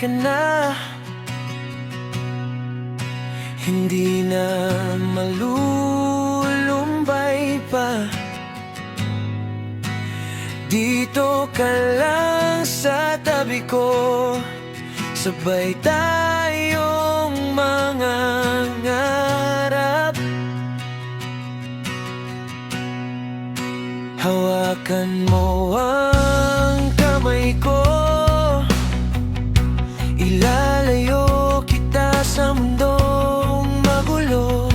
ka na, hindi na malulumbay pa. Dito ka lang sa tabi ko, sabay tayong mangangarap. Hawakan mo ang kamay ko, ilalayo kita sa mundong magulo.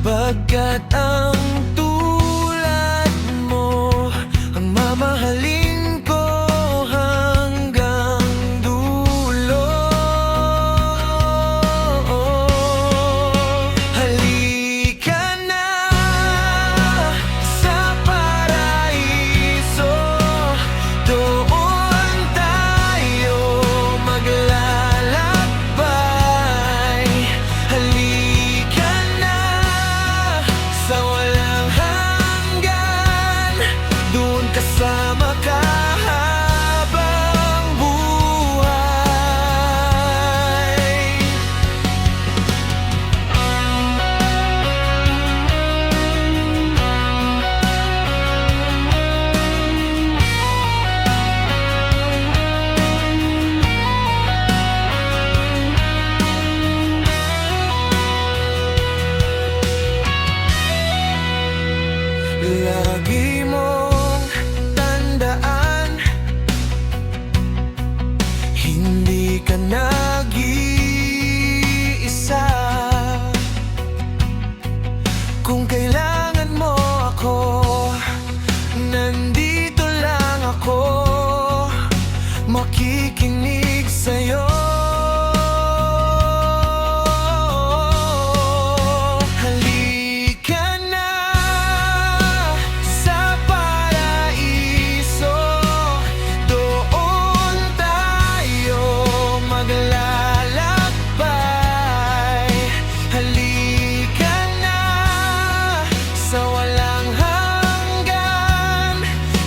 Pagkat ang tulad mo ang mamahalin ko hanggang dulo. Halika na sa paraiso, doon tayo maglalakbay. Halika na sa walang hanggan, doon kasama ka habang buhay. Lagi mong tandaan, hindi ka nag-iisa. Kung kailangan mo ako, nandito lang ako, makikinig sa'yo. Halika na sa paraiso, doon tayo maglalakbay. Halika na sa walang hanggan,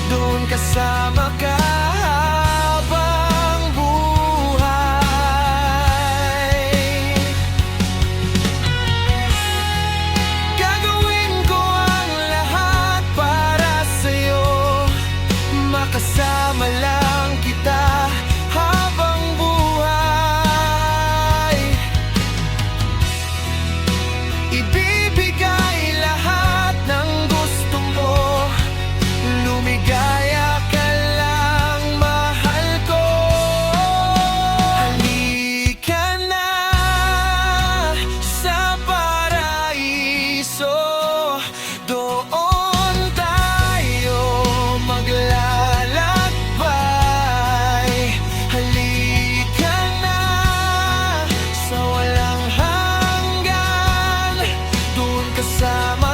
doon kasama ka habang buhay. Gagawin ko ang lahat para sa'yo, makasama lang kita habang buhay. Ibibigay lahat ng gusto mo, lumigaya ka lang, mahal ko. Halika na sa paraiso, doon tayo maglalakbay. Halika na sa walang hanggan, doon kasama